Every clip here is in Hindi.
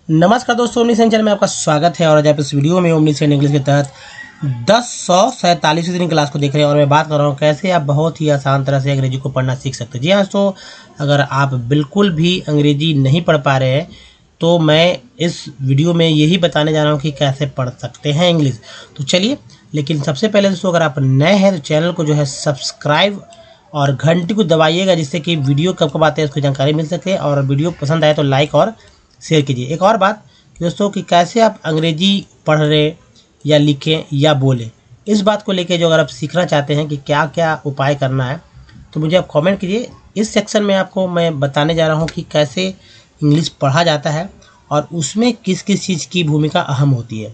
नमस्कार दोस्तों, ओमनीसेंट चैनल में आपका स्वागत है। और आज आप इस वीडियो में ओमनीसेंट इंग्लिश के तहत 1047वीं दिन क्लास को देख रहे हैं और मैं बात कर रहा हूँ कैसे आप बहुत ही आसान तरह से अंग्रेजी को पढ़ना सीख सकते हैं। जी हाँ दोस्तों, अगर आप बिल्कुल भी अंग्रेजी नहीं पढ़ पा रहे हैं तो मैं इस वीडियो में यही बताने जा रहा हूँ कि कैसे पढ़ सकते हैं इंग्लिश। तो चलिए, लेकिन सबसे पहले दोस्तों अगर आप नए हैं तो चैनल को जो है सब्सक्राइब और घंटी को दबाइएगा, जिससे कि वीडियो कब कब आते हैं उसकी जानकारी मिल सके। और वीडियो पसंद आए तो लाइक और शेयर कीजिए। एक और बात दोस्तों कि कैसे आप अंग्रेजी पढ़ रहे या लिखें या बोलें, इस बात को लेकर जो अगर आप सीखना चाहते हैं कि क्या क्या उपाय करना है तो मुझे आप कमेंट कीजिए। इस सेक्शन में आपको मैं बताने जा रहा हूं कि कैसे इंग्लिश पढ़ा जाता है और उसमें किस किस चीज़ की भूमिका अहम होती है।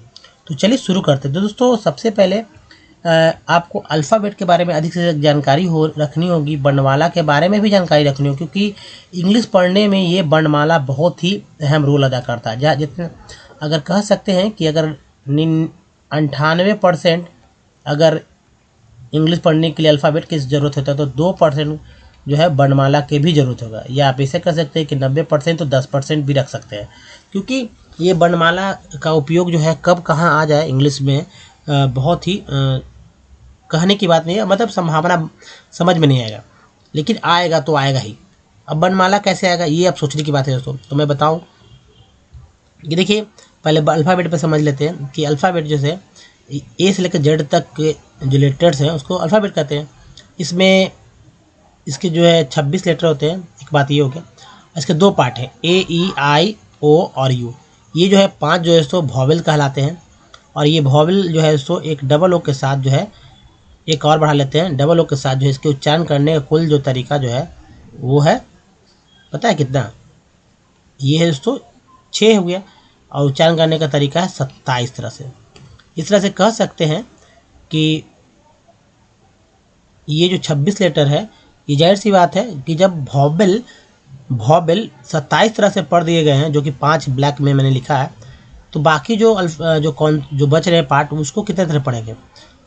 तो चलिए शुरू करते हैं। तो दोस्तों सबसे पहले आपको अल्फ़ाबेट के बारे में अधिक से अधिक जानकारी रखनी होगी, वर्णमाला के बारे में भी जानकारी रखनी होगी, क्योंकि इंग्लिश पढ़ने में ये वर्णमाला बहुत ही अहम रोल अदा करता है। जहाँ जितने अगर कह सकते हैं कि अगर 98% अगर इंग्लिश पढ़ने के लिए अल्फ़ाबेट की ज़रूरत होता है तो 2% जो है वर्णमाला के भी ज़रूरत होगा। या आप ऐसे कर सकते हैं कि 90% तो 10% भी रख सकते हैं, क्योंकि ये वर्णमाला का उपयोग जो है कब कहाँ आ जाए इंग्लिश में बहुत ही कहने की बात नहीं है, मतलब संभावना समझ में नहीं आएगा, लेकिन आएगा तो आएगा ही। अब वर्णमाला कैसे आएगा ये आप सोचने की बात है दोस्तों। तो मैं बताऊं कि देखिए, पहले अल्फ़ाबेट पे समझ लेते हैं कि अल्फ़ाबेट जैसे ए से लेकर जेड तक के जो लेटर्स हैं उसको अल्फ़ाबेट कहते हैं। इसमें इसके जो है 26 लेटर होते हैं। एक बात ये हो गया। इसके दो पार्ट हैं, ए ई आई ओ और यू। ये जो है 5 जो है सो वॉवेल कहलाते हैं। और ये वॉवेल जो है सो एक डबल ओ के साथ जो है एक और बढ़ा लेते हैं, डबल ओ के साथ जो है इसके उच्चारण करने का कुल जो तरीका जो है वो है, पता है कितना? ये है दोस्तों 6 हो गया। और उच्चारण करने का तरीका है 27 तरह से। इस तरह से कह सकते हैं कि ये जो 26 लेटर है, ये जाहिर सी बात है कि जब वॉवेल 27 तरह से पढ़ दिए गए हैं, जो कि 5 ब्लैक में मैंने लिखा है, तो बाकी जो बच रहे पार्ट उसको कितने तरह पढ़ेंगे।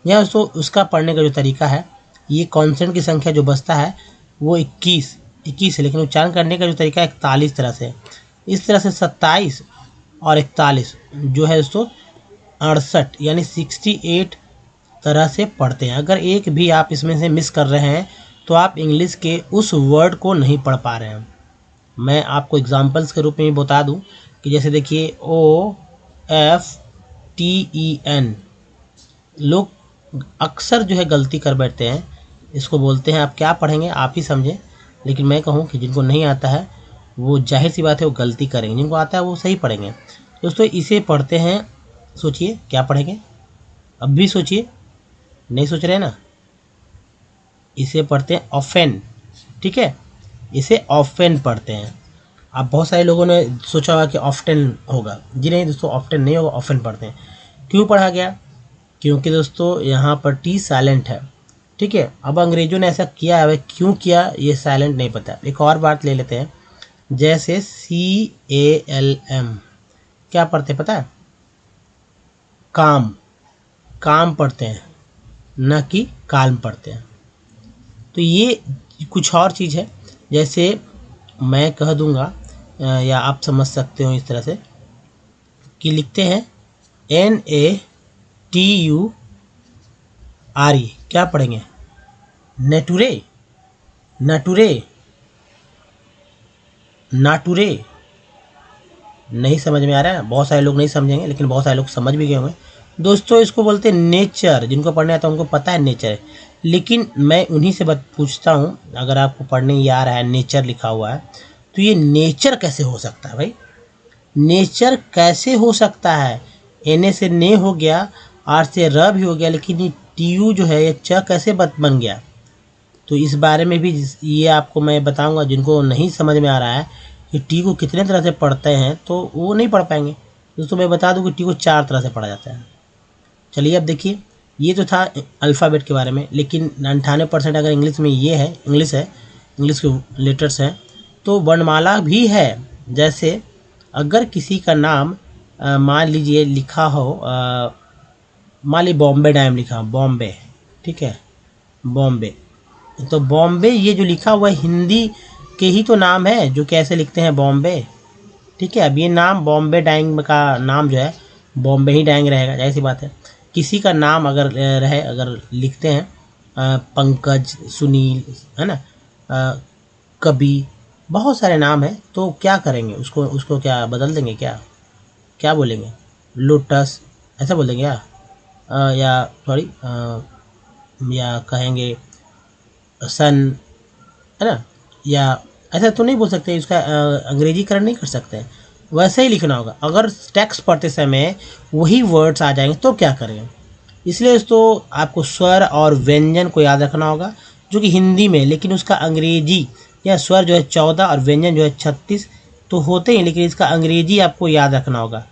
या उसका पढ़ने का जो तरीका है, ये कॉन्सेंट की संख्या जो बचता है वो 21 है, लेकिन उच्चारण करने का जो तरीका 41 तरह से। इस तरह से 27 और 41 जो है दोस्तों 68 यानी 68 तरह से पढ़ते हैं। अगर एक भी आप इसमें से मिस कर रहे हैं तो आप इंग्लिश के उस वर्ड को नहीं पढ़ पा रहे हैं। मैं आपको एग्जाम्पल्स के रूप में भी बता दूं कि जैसे देखिए OFTEN, लोग अक्सर जो है गलती कर बैठते हैं, इसको बोलते हैं। आप क्या पढ़ेंगे आप ही समझें, लेकिन मैं कहूँ कि जिनको नहीं आता है वो जाहिर सी बात है वो गलती करेंगे, जिनको आता है वो सही पढ़ेंगे। दोस्तों इसे पढ़ते हैं, सोचिए क्या पढ़ेंगे, अब भी सोचिए, नहीं सोच रहे ना? इसे पढ़ते हैं ऑफेन, ठीक है, इसे ऑफेन पढ़ते हैं। आप बहुत सारे लोगों ने सोचा होगा कि ऑफ्टन होगा, जी नहीं दोस्तों, ऑफ्टन नहीं होगा, ऑफेन पढ़ते हैं। क्यों पढ़ा गया? क्योंकि दोस्तों यहाँ पर टी साइलेंट है, ठीक है। अब अंग्रेजों ने ऐसा किया है, क्यों किया ये साइलेंट नहीं पता। एक और बात ले लेते हैं, जैसे CALM क्या पढ़ते पता है? काम पढ़ते हैं, न कि काल्म पढ़ते हैं। तो ये कुछ और चीज़ है। जैसे मैं कह दूंगा या आप समझ सकते हो इस तरह से कि लिखते हैं NATURE, क्या पढ़ेंगे? नेटुरे, नाटुरे। नहीं समझ में आ रहा है? बहुत सारे लोग नहीं समझेंगे, लेकिन बहुत सारे लोग समझ भी गए होंगे। दोस्तों इसको बोलते हैं नेचर। जिनको पढ़ने आता है उनको पता है नेचर है, लेकिन मैं उन्हीं से पूछता हूँ, अगर आपको पढ़ने ही आ रहा है, नेचर लिखा हुआ है, तो ये नेचर कैसे हो सकता है भाई? नेचर कैसे हो सकता है? एने से ने हो गया, आर से र भी हो गया, लेकिन ये TU जो है ये च कैसे बन गया? तो इस बारे में भी ये आपको मैं बताऊंगा। जिनको नहीं समझ में आ रहा है कि टी को कितने तरह से पढ़ते हैं तो वो नहीं पढ़ पाएंगे। दोस्तों मैं बता दूं कि टी को 4 तरह से पढ़ा जाता है। चलिए अब देखिए, ये तो था अल्फ़ाबेट के बारे में, लेकिन 98% अगर इंग्लिश में ये है, इंग्लिश के लेटर्स हैं, तो वर्णमाला भी है। जैसे अगर किसी का नाम मान लीजिए लिखा हो, मान ली बॉम्बे डैम लिखा हो, बॉम्बे, ठीक है, बॉम्बे, तो बॉम्बे ये जो लिखा हुआ है हिंदी के ही तो नाम है, जो कैसे लिखते हैं बॉम्बे, ठीक है। अब ये नाम बॉम्बे डाइंग का नाम जो है बॉम्बे ही डाइंग रहेगा, जाहिर सी बात है। किसी का नाम अगर रहे, अगर लिखते हैं पंकज, सुनील, है ना, कवि, बहुत सारे नाम हैं, तो क्या करेंगे उसको, क्या बदल देंगे क्या? क्या बोलेंगे? लोटस ऐसा बोल देंगे क्या? या सॉरी, या कहेंगे सन, है ना, या ऐसा तो नहीं बोल सकते, इसका अंग्रेजीकरण नहीं कर सकते, वैसे ही लिखना होगा। अगर टेक्स्ट पढ़ते समय वही वर्ड्स आ जाएंगे तो क्या करेंगे? इसलिए तो आपको स्वर और व्यंजन को याद रखना होगा, जो कि हिंदी में, लेकिन उसका अंग्रेजी या स्वर जो है 14 और व्यंजन जो है 36 तो होते हैं, लेकिन इसका अंग्रेजी आपको याद रखना होगा।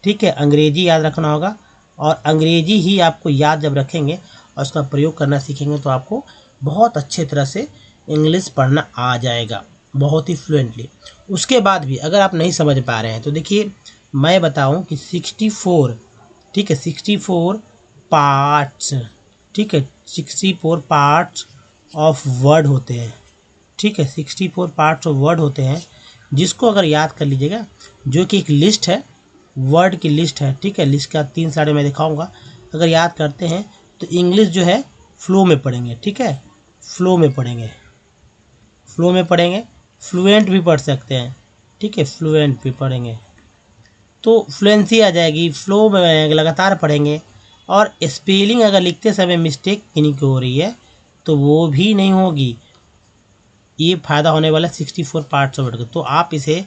ठीक है, अंग्रेजी याद रखना होगा, और अंग्रेजी ही आपको याद जब रखेंगे और उसका प्रयोग करना सीखेंगे तो आपको बहुत अच्छे तरह से इंग्लिश पढ़ना आ जाएगा, बहुत ही फ्लुएंटली। उसके बाद भी अगर आप नहीं समझ पा रहे हैं तो देखिए, मैं बताऊं कि 64, ठीक है, 64 पार्ट्स, ठीक है, 64 पार्ट्स ऑफ वर्ड होते हैं, ठीक है, 64 पार्ट्स ऑफ वर्ड होते हैं, जिसको अगर याद कर लीजिएगा, जो कि एक लिस्ट है, वर्ड की लिस्ट है, ठीक है। लिस्ट का 3 स्लाइड में दिखाऊंगा, अगर याद करते हैं तो इंग्लिश जो है फ्लो में पढ़ेंगे, ठीक है, फ्लो में पढ़ेंगे, फ्लो में पढ़ेंगे, फ्लुएंट भी पढ़ सकते हैं, ठीक है, फ्लुएंट भी पढ़ेंगे तो फ्लुएंसी आ जाएगी, फ्लो में लगातार पढ़ेंगे। और स्पेलिंग अगर लिखते समय मिस्टेक किन्हीं की हो रही है तो वो भी नहीं होगी, ये फ़ायदा होने वाला 64 पार्ट्स ऑफ वर्ड का। तो आप इसे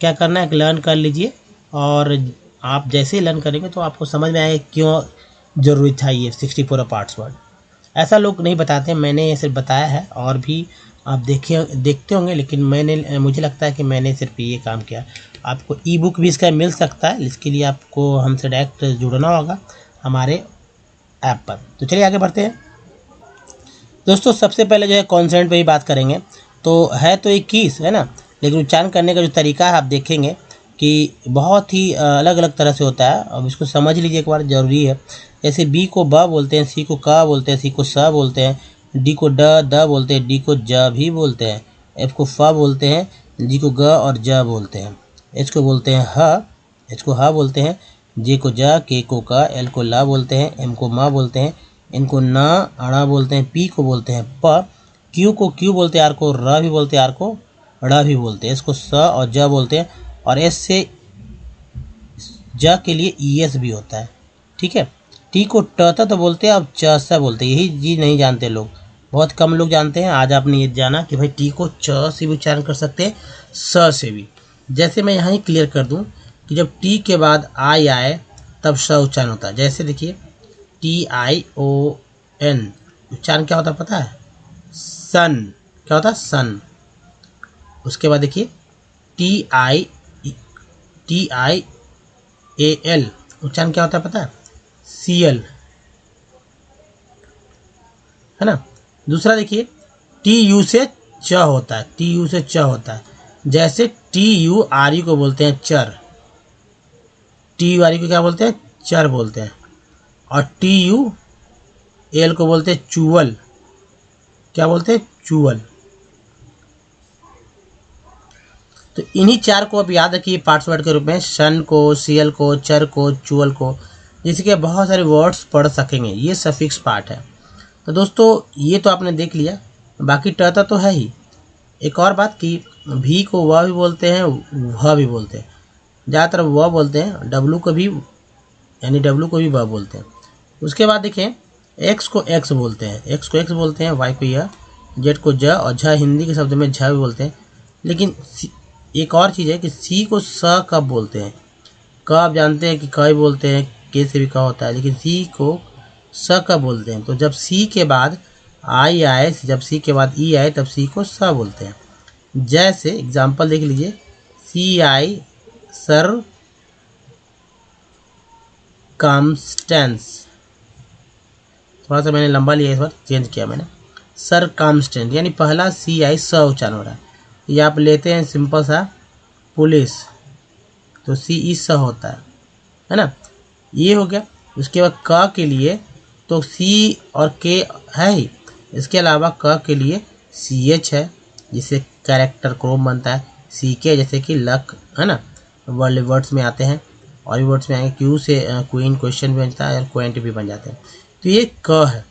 क्या करना है, लर्न कर लीजिए, और आप जैसे ही लर्न करेंगे तो आपको समझ में आएगा क्यों ज़रूरी था ये 64 पार्ट्स वर्ड। ऐसा लोग नहीं बताते, मैंने ये सिर्फ बताया है, और भी आप देखते होंगे, लेकिन मुझे लगता है कि मैंने सिर्फ ये काम किया। आपको ई बुक भी इसका मिल सकता है, इसके लिए आपको हमसे डायरेक्ट जुड़ना होगा हमारे ऐप पर। तो चलिए आगे बढ़ते हैं दोस्तों। सबसे पहले जो है कॉन्सोनेंट पे ही बात करेंगे। तो है तो 21, है ना, लेकिन उच्चारण करने का जो तरीका है आप देखेंगे कि बहुत ही अलग अलग तरह से होता है। अब इसको समझ लीजिए एक बार, ज़रूरी है। जैसे बी को ब बोलते हैं, सी को क बोलते हैं, सी को स बोलते हैं, डी को द बोलते हैं, डी को ज भी बोलते हैं, एफ को फ बोलते हैं, जी को ग और ज बोलते हैं, एच को बोलते हैं ह, एच को ह बोलते हैं, जे को ज, के को क, एल को ला बोलते हैं, एम को म बोलते हैं, एन को न, अड़ा बोलते हैं, पी को बोलते हैं प, क्यू को क्यू बोलते हैं, आर को र भी बोलते हैं, आर को ड़ भी बोलते हैं, इसको स और ज बोलते हैं, और एस से ज के लिए ई एस भी होता है, ठीक है। टी को ट तो बोलते हैं, अब च स बोलते हैं, यही चीज़ नहीं जानते लोग, बहुत कम लोग जानते हैं। आज आपने ये जाना कि भाई टी को च से भी उच्चारण कर सकते हैं, स से भी। जैसे मैं यहाँ ही क्लियर कर दूँ कि जब टी के बाद आई आए तब स उच्चारण होता है। जैसे देखिए, TION उच्चारण क्या होता है पता है? सन, क्या होता है? सन। उसके बाद देखिए TIAL उच्चारण क्या होता है पता है? CL, है ना। दूसरा देखिए, TU से च होता है, TU से च होता है। जैसे TURE को बोलते हैं चर, TURE को क्या बोलते हैं? चर बोलते हैं। और TUL को बोलते हैं चुवल, क्या बोलते हैं? चुवल। तो इन्हीं चार को आप याद रखिए पार्ट्स वर्ड के रूप में, सन को, सीएल को, चर को, चुवल को, जिसके बहुत सारे वर्ड्स पढ़ सकेंगे। ये सफिक्स पार्ट है। तो दोस्तों ये तो आपने देख लिया, बाकी टता तो है ही। एक और बात कि भी को वह भी बोलते हैं, वह भी बोलते हैं, ज़्यादातर वह बोलते हैं, डब्लू को भी, यानी डब्लू को भी वह बोलते हैं। उसके बाद देखें, एक्स को एक्स बोलते हैं, एक्स को एक्स बोलते हैं, वाई को यह, जेड को ज, और झ हिंदी के शब्द में झ भी बोलते हैं। लेकिन एक और चीज़ है कि सी को स कब बोलते हैं? क आप जानते हैं कि क ही बोलते हैं, के से भी क होता है, लेकिन सी को स कब बोलते हैं? तो जब सी के बाद आई आए, जब सी के बाद ई आए तब सी को स बोलते हैं। जैसे एग्जाम्पल देख लीजिए, सी आई सर कामस्टेंस, थोड़ा सा मैंने लंबा लिया, इस बार चेंज किया मैंने, सर कामस्टेंस, यानी पहला सी आई स उच्चारण हो रहा है। ये आप लेते हैं सिंपल सा पुलिस, तो सी ई स होता है ना, ये हो गया। उसके बाद क के लिए तो सी और के है ही, इसके अलावा क के लिए सी एच है, जिससे कैरेक्टर क्रोम बनता है, सी के जैसे कि लक, है ना, वाले वर्ड्स में आते हैं, और भी वर्ड्स में आएंगे। क्यू से क्वीन क्वेश्चन भी बनता है और क्वेंट भी बन जाते हैं। तो ये क है,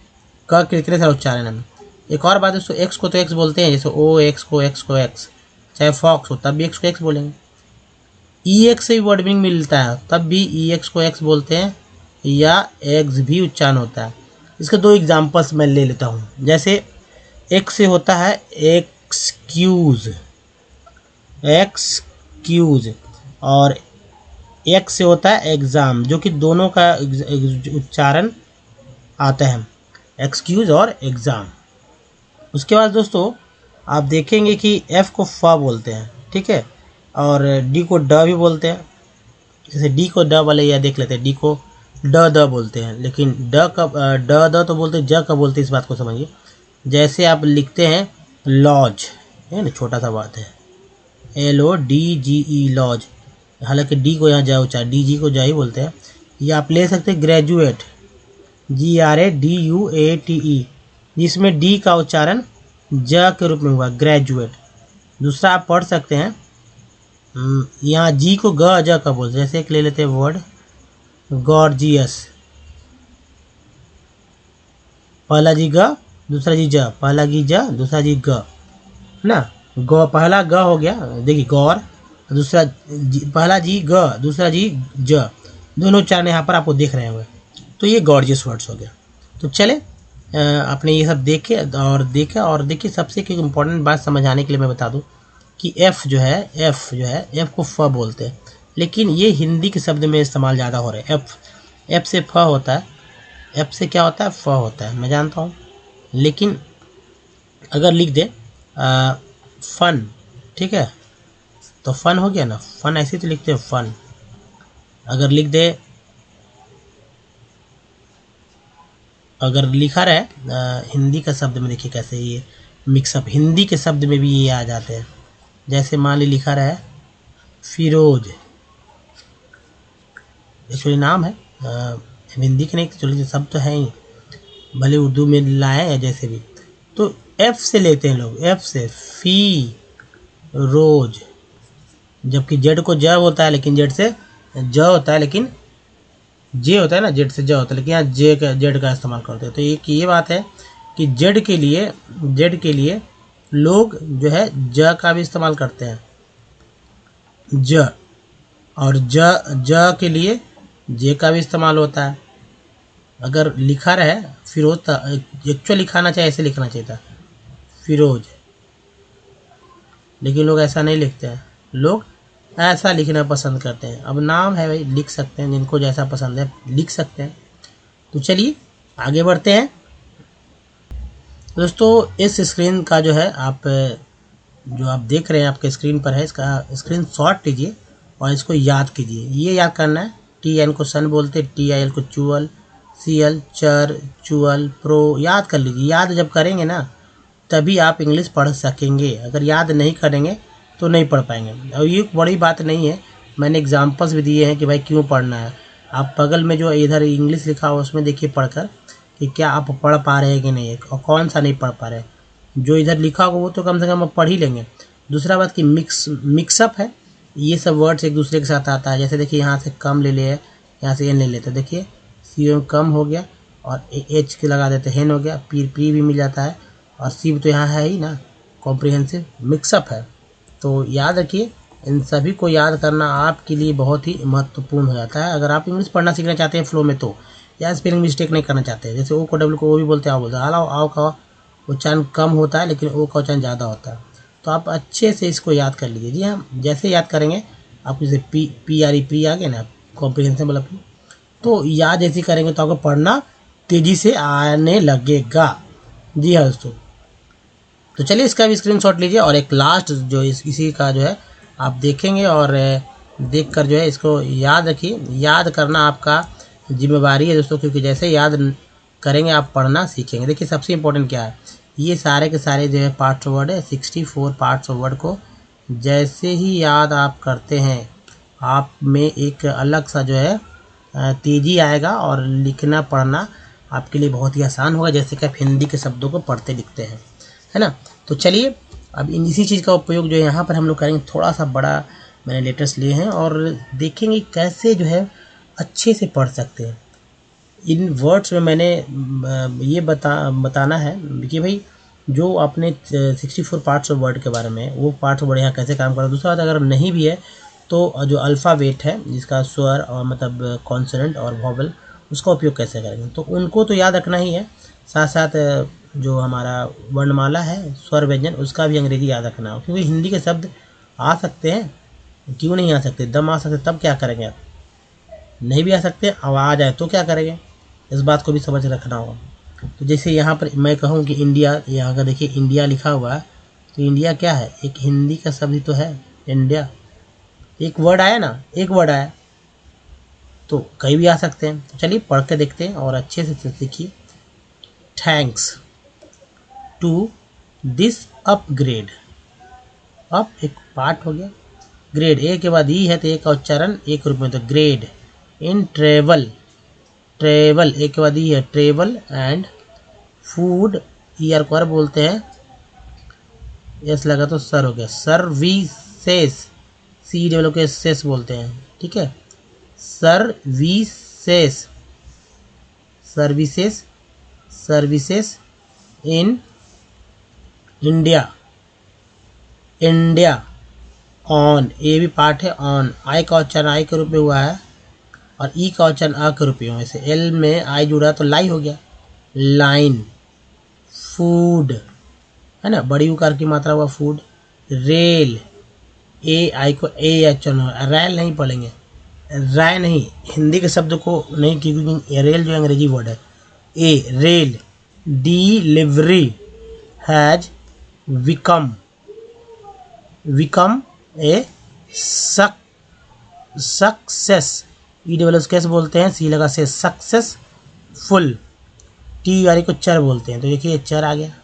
क कितने सारे उच्चारण है। एक और बात दोस्तों, एक्स को तो एक्स बोलते हैं, जैसे ओ एक्स को एक्स, चाहे फॉक्स हो तब भी एक्स को एक्स बोलेंगे। ई एक्स से भी वर्ड मीनिंग मिलता है, तब भी ई एक्स को एक्स बोलते हैं, या एक्स भी उच्चारण होता है। इसके दो एग्जाम्पल्स मैं ले लेता हूँ। जैसे एक्स से होता है एक्सक्यूज, एक्सक्यूज, और एक्स से होता है एग्ज़ाम, जो कि दोनों का उच्चारण आता है, एक्सक्यूज और एग्ज़ाम। उसके बाद दोस्तों आप देखेंगे कि एफ़ को फ बोलते हैं, ठीक है, और डी को ड भी बोलते हैं। जैसे डी को ड वाले या देख लेते हैं, डी को ड द बोलते हैं, लेकिन ड का ड द तो बोलते हैं, ज का बोलते हैं, इस बात को समझिए। जैसे आप लिखते हैं लॉज, है ना, छोटा सा बात है, LODGE लॉज, हालांकि डी को यहाँ जा उच्चारण, DG को जा ही बोलते हैं। या आप ले सकते हैं ग्रेजुएट, GRADUATE, जिसमें डी का उच्चारण ज के रूप में हुआ, ग्रेजुएट। दूसरा आप पढ़ सकते हैं, यहाँ जी को ग ज का बोलते हैं। जैसे एक ले लेते हैं वर्ड गॉर्जियस, पहला जी ग, दूसरा जी ज, पहला जी ज, दूसरा जी ग ना, गौ पहला ग हो गया, देखिए गौर, दूसरा पहला जी ग, दूसरा जी ज, दोनों उच्चारण यहाँ पर आपको देख रहे होंगे। तो ये गॉर्जियस वर्ड्स हो गया। तो चले आपने ये सब देखा, और देखिए सबसे एक इम्पॉर्टेंट बात समझाने के लिए मैं बता दूं कि एफ़ जो है एफ़ को फ बोलते हैं, लेकिन ये हिंदी के शब्द में इस्तेमाल ज़्यादा हो रहा है। एफ़ से फ होता है, एफ़ से क्या होता है, फ होता है, मैं जानता हूँ। लेकिन अगर लिख दे फन, ठीक है, तो फन हो गया ना, फन ऐसे तो लिखते हैं फन। अगर लिख दे, अगर लिखा रहे हिंदी का शब्द में, देखिए कैसे ये मिक्सअप, हिंदी के शब्द में भी ये आ जाते हैं। जैसे मान ली लिखा रहा है फिरोज, एक्चुअली नाम है, हिंदी के नहीं, एक्चुअली शब्द तो है ही, भले उर्दू में लाए या जैसे भी। तो एफ से लेते हैं लोग, एफ से फी रोज, जबकि जेड को ज होता है, लेकिन जेड से ज होता है, लेकिन जे होता है ना, जेड से ज होता है, लेकिन यहाँ जेड का इस्तेमाल करते हैं। तो ये बात है कि जेड के लिए लोग जो है ज का भी इस्तेमाल करते हैं, ज, और ज के लिए जे का भी इस्तेमाल होता है। अगर लिखा रहे फिरोज, एक्चुअल लिखाना चाहिए, ऐसे लिखना चाहिए था फिरोज, लेकिन लोग ऐसा नहीं लिखते हैं, लोग ऐसा लिखना पसंद करते हैं। अब नाम है भाई, लिख सकते हैं, जिनको जैसा पसंद है लिख सकते हैं। तो चलिए आगे बढ़ते हैं दोस्तों। इस स्क्रीन का जो है जो आप देख रहे हैं आपके स्क्रीन पर है, इसका स्क्रीन शॉट लीजिए और इसको याद कीजिए। ये याद करना है, TN को सन बोलते, TIL को चुअल, CL चर, चुअल, प्रो, याद कर लीजिए। याद जब करेंगे ना तभी आप इंग्लिश पढ़ सकेंगे, अगर याद नहीं करेंगे तो नहीं पढ़ पाएंगे। और ये बड़ी बात नहीं है, मैंने एग्जांपल्स भी दिए हैं कि भाई क्यों पढ़ना है। आप बगल में जो इधर इंग्लिश लिखा हो उसमें देखिए पढ़कर कि क्या आप पढ़ पा रहे हैं कि नहीं, और कौन सा नहीं पढ़ पा रहे। जो इधर लिखा होगा वो तो कम से कम आप पढ़ ही लेंगे। दूसरा बात कि मिक्सअप है, ये सब वर्ड्स एक दूसरे के साथ आता है। जैसे देखिए यहाँ से कम ले लिया, यहाँ से एन ले लेते, देखिए सी में कम हो गया, और एच के लगा देते हेन हो गया, प्री भी मिल जाता है, और सी तो यहाँ है ही ना, कॉम्प्रिहेंसिव मिक्सअप है। तो याद रखिए, इन सभी को याद करना आपके लिए बहुत ही महत्वपूर्ण हो जाता है। अगर आप इंग्लिश पढ़ना सीखना चाहते हैं फ्लो में, तो या स्पेलिंग मिस्टेक नहीं करना चाहते हैं, जैसे ओ को डब्ल्यू को ओ भी बोलते हैं, आओ बोलते हैं, आओ का उच्चारण कम होता है, लेकिन ओ का उच्चारण ज़्यादा होता है। तो आप अच्छे से इसको याद कर लीजिए। जी हाँ, जैसे याद करेंगे आपको, जैसे पी आ गया ना, कॉम्प्रिहेंसिव मतलब, तो याद जैसे करेंगे तो आपको पढ़ना तेज़ी से आने लगेगा। जी हाँ दोस्तों, तो चलिए इसका भी स्क्रीनशॉट लीजिए, और एक लास्ट जो इसी का जो है आप देखेंगे, और देखकर जो है इसको याद रखिए। याद करना आपका जिम्मेवारी है दोस्तों, क्योंकि जैसे याद करेंगे आप पढ़ना सीखेंगे। देखिए सबसे इम्पोर्टेंट क्या है, ये सारे के सारे जो है पार्ट्स ऑफ वर्ड है, 64 पार्ट्स ऑफ वर्ड को जैसे ही याद आप करते हैं, आप में एक अलग सा जो है तेज़ी आएगा, और लिखना पढ़ना आपके लिए बहुत ही आसान होगा, जैसे कि आप हिंदी के शब्दों को पढ़ते लिखते हैं, है ना। तो चलिए अब इसी चीज़ का उपयोग जो यहाँ पर हम लोग करेंगे, थोड़ा सा बड़ा मैंने लेटेस्ट लिए हैं और देखेंगे कैसे जो है अच्छे से पढ़ सकते हैं। इन वर्ड्स में मैंने ये बताना है कि भाई जो आपने 64 पार्ट्स ऑफ वर्ड के बारे में, वो पार्ट्स ऑफ वर्ड यहाँ कैसे काम कर रहा है। दूसरा बात, अगर नहीं भी है तो जो अल्फ़ाबेट है जिसका स्वर और मतलब कॉन्सोनेंट और वॉवल, उसका उपयोग कैसे करेंगे, तो उनको तो याद रखना ही है। साथ साथ जो हमारा वर्णमाला है, स्वर व्यंजन, उसका भी अंग्रेजी याद रखना हो, क्योंकि हिंदी के शब्द आ सकते हैं, क्यों नहीं आ सकते, दम आ सकते, तब क्या करेंगे आप। नहीं भी आ सकते, अब आ जाए तो क्या करेंगे, इस बात को भी समझ रखना होगा। तो जैसे यहाँ पर मैं कहूँ कि इंडिया, यहाँ का देखिए इंडिया लिखा हुआ है, तो इंडिया क्या है, एक हिंदी का शब्द ही तो है, इंडिया। एक वर्ड आया ना, एक वर्ड आया, तो कहीं भी आ सकते हैं। तो चलिए पढ़ के देखते हैं और अच्छे से सीखिए। Thanks to this upgrade. Up एक पार्ट हो गया, ग्रेड ए के बाद ई है तो ए का उच्चारण एक रूप में, तो ग्रेड। इन ट्रेवल, ट्रेवल एक के बाद ई है, travel. And food, E R को आर बोलते हैं, एस लगा तो सर हो गया, सर्विसेस, सी डबल के सेस बोलते हैं, ठीक है, services, services, services in India, India. On, A भी पार्ट है, ऑन, आई का उच्चारण आई के रूप में हुआ है और ई का उच्चारण आ के रूप में हुआ है। जैसे एल में आई जुड़ा तो लाई हो गया, लाइन। फूड है ना, बड़ी उकार की मात्रा हुआ फूड। रेल, ए आई को ए उच्चारण हुआ, रैल नहीं पढ़ेंगे, राय नहीं, हिंदी के शब्द को नहीं, क्योंकि रेल जो अंग्रेजी वर्ड है। A rail. Delivery, has become, become a success, E double S कैसे बोलते हैं, सी लगा से, सक्सेसफुल। टी वाली को चर बोलते हैं, तो देखिए चर आ गया।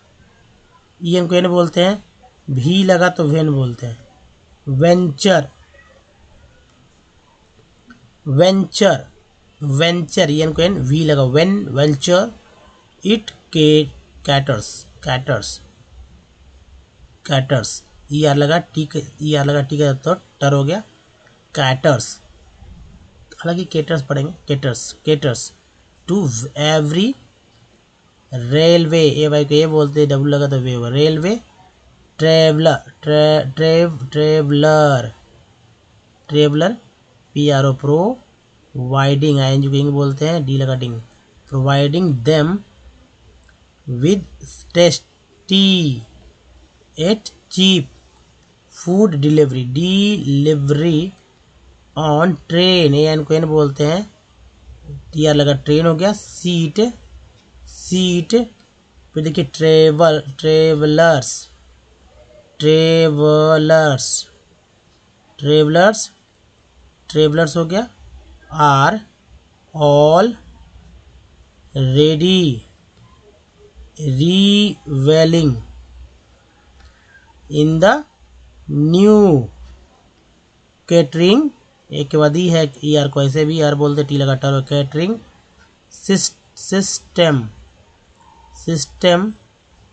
ई एम को एन बोलते हैं, भी लगा तो वेन बोलते हैं, venture, venture, venture, E N को एन, वी लगा, वेन, वेंचर। इट के caters, caters, caters, E R लगा टी, ई आर लगा टी का तो टर हो गया, कैटर्स। हालांकि केटर्स पढ़ेंगे, caters, caters to every railway, A Y को ए बोलते हैं, डब्ल्यू लगा तो way, railway. Traveller, traveller, traveller, P R O, प्रो वाइडिंग, आई एन जी बोलते हैं, डी लगा डिंग, providing them with tasty at cheap food delivery, delivery on train, A N को एन बोलते हैं, टी आर लगा ट्रेन हो गया, सीट, सीट। फिर देखिए travel, travellers, travellers, travellers, travellers हो गया। Are all ready revelling in the new catering, एक के बाद ई है, ई आर को ऐसे भी आर बोलते, टी लगा टर, catering system, system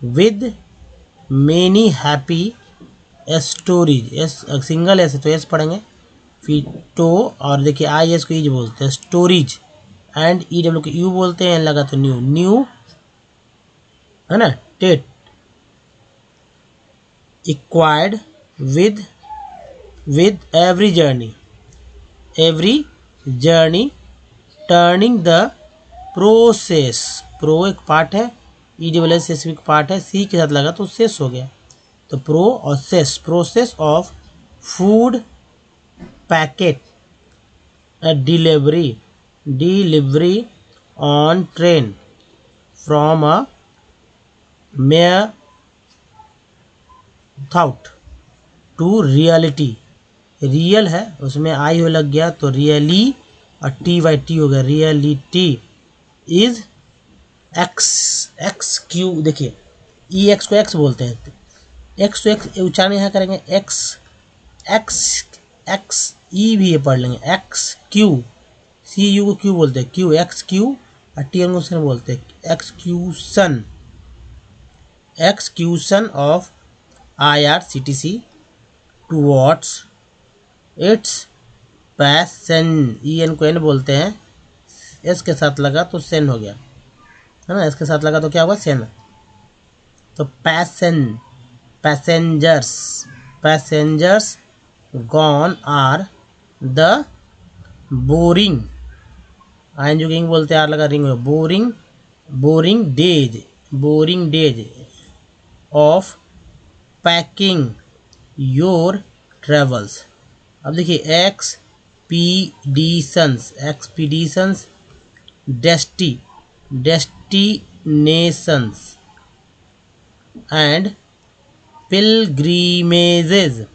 with many happy stories, S single S तो एस पढ़ेंगे, फिर टो, और देखिए आई एस को ईज बोलते हैं, स्टोरीज। एंड ई डब्ल्यू को यू बोलते हैं, लगा तो न्यू, न्यू है ना, टेट। Acquired with every journey, every journey turning the process, pro एक पार्ट है, ई डबल एस एस एक पार्ट है, सी के साथ लगा तो सेस हो गया, तो प्रो और cess, process of food packet delivery, delivery on train from a mere thought to reality, real है उसमें आई हो लग गया तो रियली, और टी वाई टी हो गया, reality is x, x Q, देखिए ई एक्स को एक्स बोलते हैं, एक्स तो एक्स उच्चारण यहाँ करेंगे, एक्स, एक्स, एक्स, ई भी ये पढ़ लेंगे, एक्स क्यू, सी यू को क्यू बोलते हैं, क्यू, एक्स क्यू, और टी एन को बोलते हैं, execution, execution of IRCTC towards its passion, E N को एन बोलते हैं, एस के साथ लगा तो सेन हो गया, है ना, एस के साथ लगा तो क्या हुआ, सेन। तो passengers, passengers gone are the boring, आइन जो किंग बोलते हैं, आर लगा ring, boring, boring days of packing your travels. अब देखिए एक्सपीडिशंस डेस्टिनेशंस एंड पिलग्रिमेजेज।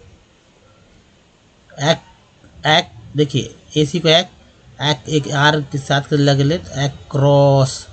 देखिए एसी को एक आर के साथ लग ले, अक्रॉस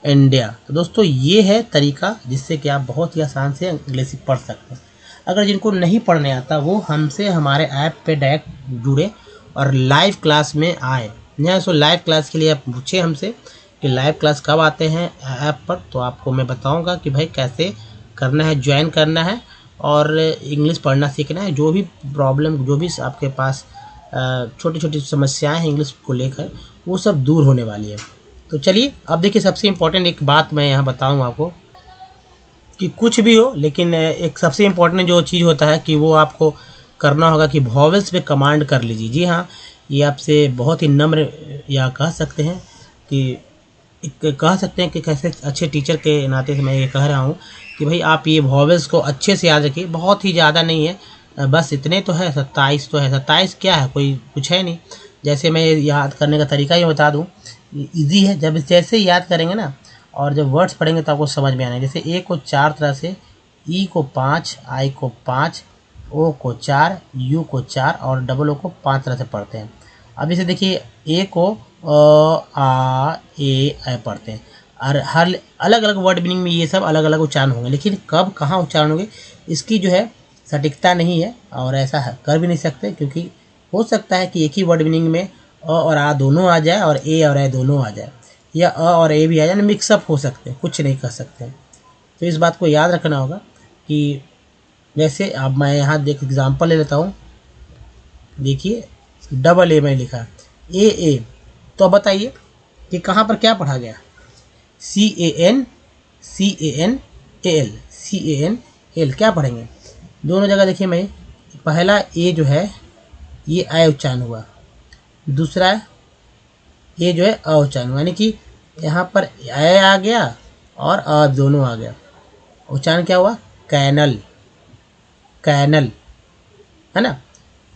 इंडिया। तो दोस्तों ये है तरीका जिससे कि आप बहुत ही आसान से इंग्लिश पढ़ सकते हैं। अगर जिनको नहीं पढ़ने आता वो हमसे हमारे ऐप पे डायरेक्ट जुड़े और लाइव क्लास में आए। यहाँ सो लाइव क्लास के लिए आप पूछे हमसे कि लाइव क्लास कब आते हैं ऐप पर, तो आपको मैं बताऊंगा कि भाई कैसे करना है, ज्वाइन करना है और इंग्लिश पढ़ना सीखना है। जो भी प्रॉब्लम, जो भी आपके पास छोटी छोटी समस्याएं हैं इंग्लिश को लेकर, वो सब दूर होने वाली है। तो चलिए अब देखिए, सबसे इम्पोर्टेंट एक बात मैं यहाँ बताऊँ आपको कि कुछ भी हो, लेकिन एक सबसे इम्पोर्टेंट जो चीज़ होता है कि वो आपको करना होगा कि वॉवेल्स पे कमांड कर लीजिए। जी हाँ, ये आपसे बहुत ही नम्र या कह सकते हैं कि कैसे अच्छे टीचर के नाते से मैं ये कह रहा हूँ कि भाई आप ये वॉवेल्स को अच्छे से याद रखिए। बहुत ही ज़्यादा नहीं है, बस इतने तो है, 27 तो है। 27 क्या है, कोई कुछ है नहीं। जैसे मैं याद करने का तरीका ही बता दूँ, ईजी है। जब जैसे याद करेंगे ना और जब वर्ड्स पढ़ेंगे तो आपको समझ में आना है। जैसे ए को 4 तरह से, ई को 5, आई को 5, ओ को 4, यू को 4 और डबल ओ को 5 तरह से पढ़ते हैं। अब इसे देखिए, ए को आ ए पढ़ते हैं और हर अलग अलग वर्ड मीनिंग में ये सब अलग अलग उच्चारण होंगे, लेकिन कब कहाँ उच्चारण होंगे इसकी जो है सटीकता नहीं है और ऐसा कर भी नहीं सकते, क्योंकि हो सकता है कि एक ही वर्ड मीनिंग में अ और आ दोनों आ जाए और ए और ए दोनों आ जाए, या अ और ए भी आ जाए, मिक्सअप हो सकते हैं, कुछ नहीं कर सकते। तो इस बात को याद रखना होगा कि जैसे अब मैं यहाँ एग्जांपल ले लेता हूँ। देखिए डबल ए में लिखा ए, तो अब बताइए कि कहाँ पर क्या पढ़ा गया, CAN CANAL क्या पढ़ेंगे दोनों जगह। देखिए मैं पहला ए जो है ये आय उच्चारण हुआ, दूसरा ये जो है अ उच्चारण, यानी कि यहाँ पर ए आ गया और अ दोनों आ गया। उच्चारण क्या हुआ, कैनल, है ना।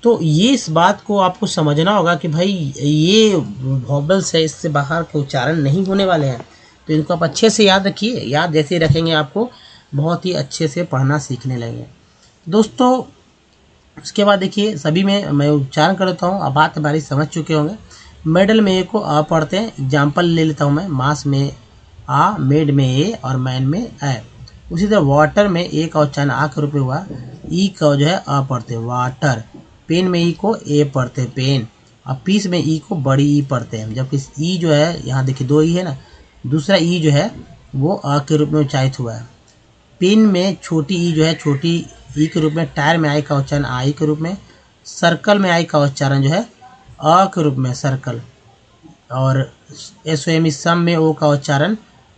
तो ये इस बात को आपको समझना होगा कि भाई ये वॉबल्स है, इससे बाहर के उच्चारण नहीं होने वाले हैं। तो इनको आप अच्छे से याद रखिए। याद जैसे रखेंगे आपको बहुत ही अच्छे से पढ़ना सीखने लगेंगे दोस्तों। उसके बाद देखिए सभी में मैं उच्चारण करता हूँ, अब बात हमारी समझ चुके होंगे। मेडल में ए को अ पढ़ते हैं, एग्जाम्पल ले लेता हूँ मैं। मास में आ, मेड में ए और मैन में ए। उसी तरह वाटर में ए का उच्चारण आ के रूप में हुआ, ई का जो है अ पढ़ते हैं वाटर। पेन में ई को ए पढ़ते हैं पेन, और पीस में ई को बड़ी ई पढ़ते हैं। जबकि ई जो है यहाँ देखिए 2 ई है ना, दूसरा ई जो है वो अ के रूप में उच्चारित हुआ है। पिन में छोटी ई जो है छोटी ई के रूप में, टायर में आई का उच्चारण आई के रूप में, सर्कल में आई का उच्चारण जो है अ के रूप में सर्कल, और SOM सम में ओ का उच्चारण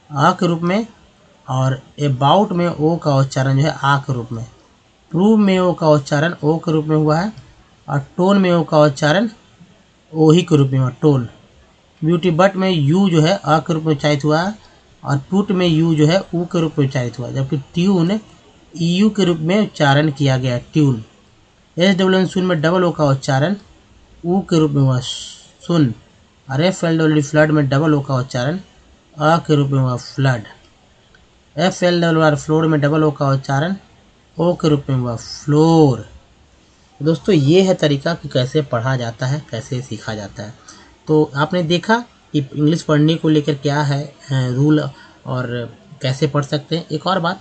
अ के रूप में, और अबाउट में ओ का उच्चारण जो है आ के रूप में। प्रूव में ओ का उच्चारण ओ के रूप में हुआ है, और टोन में ओ का उच्चारण ओ ही के रूप में हुआ, टोन। ब्यूटी बट में यू जो है अ के रूप में उच्चारित हुआ है, और पुट में यू जो है ऊ के रूप में उच्चारित हुआ, जबकि ट्यून EU के रूप में उच्चारण किया गया ट्यून। SWN सुन में डबल ओ का उच्चारण ऊ के रूप में हुआ सुन, और FLWD फ्लड में डबल ओ का उच्चारण अ के रूप में हुआ फ्लड। FLWR फ्लोर में डबल ओ का उच्चारण ओ के रूप में हुआ फ्लोर। दोस्तों ये है तरीका कि कैसे पढ़ा जाता है, कैसे सीखा जाता है। तो आपने देखा कि इंग्लिश पढ़ने को लेकर क्या है रूल और कैसे पढ़ सकते हैं। एक और बात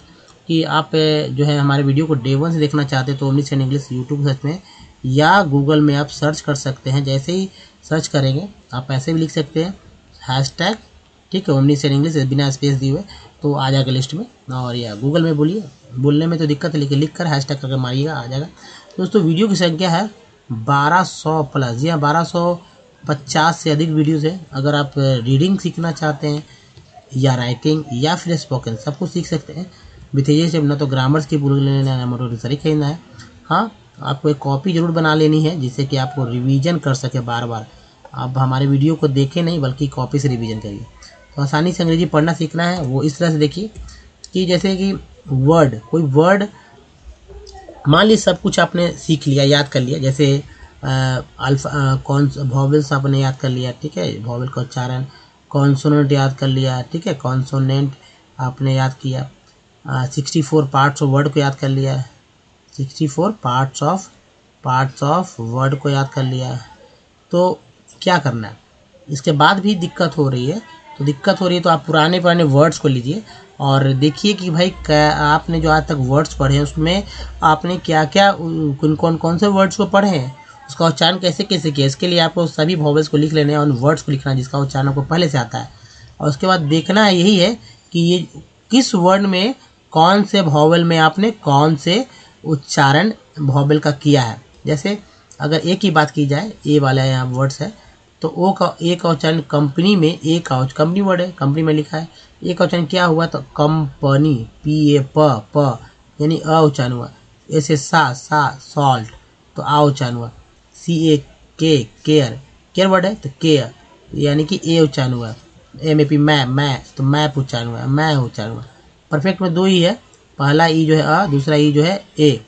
कि आप जो है हमारे वीडियो को डे 1 से देखना चाहते हैं तो omni Sen English YouTube search में या गूगल में आप सर्च कर सकते हैं। जैसे ही सर्च करेंगे आप ऐसे भी लिख सकते हैं हैशटैग, ठीक है, ओमनी सेन इंग्लिश बिना स्पेस दिए हुए, तो आ जाएगा लिस्ट में। और या गूगल में बोलिए, बोलने में तो दिक्कत है लेकिन लिख कर हैशटैग करके मारिएगा, आ जाएगा। दोस्तों वीडियो की संख्या है 1200 प्लस, जी हाँ 1250 से अधिक वीडियोज़ है। अगर आप रीडिंग सीखना चाहते हैं या राइटिंग या फिर स्पोकन, सब कुछ सीख सकते हैं विथ एज से। ना तो ग्रामर्स की बुक लेना है, मोटोरी खरीदना है। हाँ, आपको एक कॉपी ज़रूर बना लेनी है जिससे कि आपको रिवीजन कर सके बार बार। आप हमारे वीडियो को देखें नहीं बल्कि कॉपी से रिवीजन करिए। तो आसानी से अंग्रेजी पढ़ना सीखना है वो इस तरह से देखिए कि जैसे कि वर्ड, कोई वर्ड मान लीजिए सब कुछ आपने सीख लिया, याद कर लिया, जैसे अल्फा कौन वॉवेल्स आपने याद कर लिया, ठीक है, वॉवेल का उच्चारण, कॉन्सोनेंट याद कर लिया, ठीक है, कॉन्सोनेंट आपने याद किया, 64 पार्ट्स ऑफ वर्ड को याद कर लिया, 64 पार्ट्स ऑफ वर्ड को याद कर लिया। तो क्या करना है, इसके बाद भी दिक्कत हो रही है तो आप पुराने वर्ड्स को लीजिए और देखिए कि भाई आपने जो आज तक वर्ड्स पढ़े हैं उसमें आपने क्या क्या कौन से वर्ड्स को पढ़े हैं, उसका उच्चारण कैसे कैसे किया। इसके लिए आपको सभी वॉवेल्स को लिख लेने हैं और वर्ड्स को लिखना है जिसका उच्चारण आपको पहले से आता है। और उसके बाद देखना है यही है कि ये किस वर्ड में कौन से वॉवेल में आपने कौन से उच्चारण वॉवेल का किया है। जैसे अगर ए की बात की जाए, ए वाला यहाँ वर्ड्स है तो ए का उच्चारण कंपनी में, ए का कंपनी वर्ड है, कंपनी में लिखा है। ए का उच्चारण क्या हुआ तो कंपनी, पी ए प यानी अ उच्चारण हुआ। ऐसे सा सॉल्ट तो आ उच्चारण हुआ। सी ए के केयर वर्ड है तो केयर यानी कि ए उच्चारण हुआ। एम ए पी मैं तो मैप उच्चारण हुआ, मैं उच्चारण हुआ। परफेक्ट में दो ही है, पहला ई जो है अ, दूसरा ई जो है ए।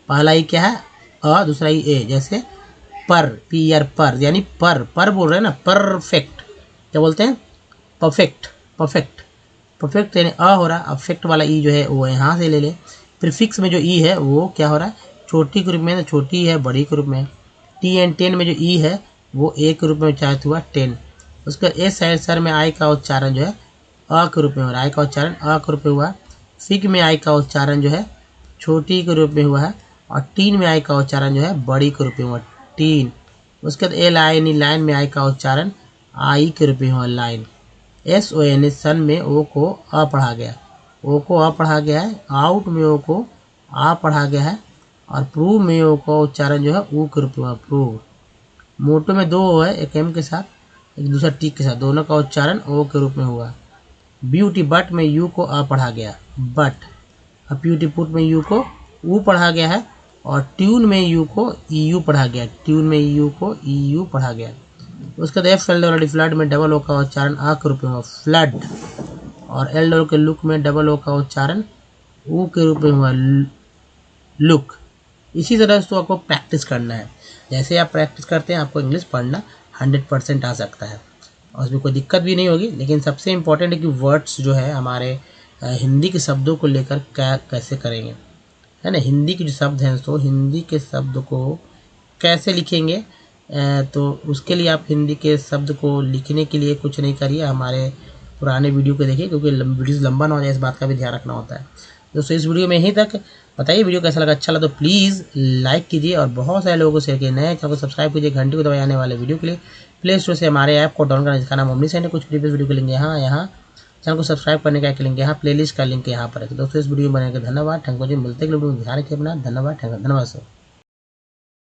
पहला ई क्या है अ, दूसरा ई ए। जैसे पर, पर यानी पर बोल रहे हैं ना, परफेक्ट क्या बोलते हैं, परफेक्ट यानी अ हो रहा है। अफेक्ट वाला ई जो है वो यहाँ से ले ले। प्रीफिक्स में जो ई है वो क्या हो रहा है, छोटी के रूप में, छोटी है बड़ी के रूप में। टी एंड टेन में जो ई है वो ए के रूप में उच्चारित हुआ, टेन। उसके ए साइड सर में आई का उच्चारण जो है अ के रूप में हो रहा है, आई का उच्चारण अ के रूप में हुआ। फिग में आई का उच्चारण जो है छोटी के रूप में हुआ है और टीन में आई का उच्चारण जो है बड़ी के रूप में हुआ, टीन। उसके बाद ए लाइन, लाइन में आई का उच्चारण आई के रूप में हुआ, लाइन। एस ओ एन सन में ओ को अ पढ़ा गया, ओ को अ पढ़ा गया है। आउट में ओ को आ पढ़ा गया है और प्रूव में ओ का उच्चारण जो है ऊ के रूप में हुआ, प्रूव। मोटो में दो ओ है, एक एम के साथ एक दूसरा टी के साथ, दोनों का उच्चारण ओ के रूप में हुआ। ब्यूटी बट में यू को अ पढ़ा गया, बट। अब ब्यूटीफुल में यू को ऊ पढ़ा गया है और ट्यून में यू को ई यू पढ़ा गया, ट्यून में यू को ई यू पढ़ा गया। उसके बाद एफ एल डब्ल्यू फ्लड में डबल ओ का उच्चारण आ के रूप में हुआ, फ्लड। और एल डब्ल्यू के लुक में डबल ओ का उच्चारण ऊ के रूप में हुआ, लुक। इसी तरह से तो आपको प्रैक्टिस करना है। जैसे आप प्रैक्टिस करते हैं आपको इंग्लिश पढ़ना 100% आ सकता है और उसमें कोई दिक्कत भी नहीं होगी। लेकिन सबसे इम्पोर्टेंट है कि वर्ड्स जो है हमारे हिंदी के शब्दों को लेकर क्या कैसे करेंगे, है ना। हिंदी के जो शब्द हैं तो हिंदी के शब्द को कैसे लिखेंगे, तो उसके लिए आप हिंदी के शब्द को लिखने के लिए कुछ नहीं करिए, हमारे पुराने वीडियो को देखिए क्योंकि वीडियो लंबा ना हो जाए, इस बात का भी ध्यान रखना होता है। दोस्तों इस वीडियो में यहीं तक। बताइए वीडियो कैसा लगा, अच्छा लगा तो प्लीज़ लाइक कीजिए और बहुत सारे लोगों को शेयर कीजिए। नए चैनल को सब्सक्राइब कीजिए, घंटी को दबाए आने वाले वीडियो के लिए। प्ले स्टोर से हमारे ऐप को डाउनलोड करना, जिसका नाम ओमनी सेंड है। कुछ प्रीवियस वीडियो के लिंक यहाँ चैनल को सब्सक्राइब करने का लिंक यहाँ, प्लेलिस्ट का लिंक यहाँ पर है। दोस्तों इस वीडियो में बनाने का धन्यवाद। थैंक यू जी, मिलते हैं वीडियो में, ध्यान रखिए अपना, धन्यवाद, धन्यवाद सर।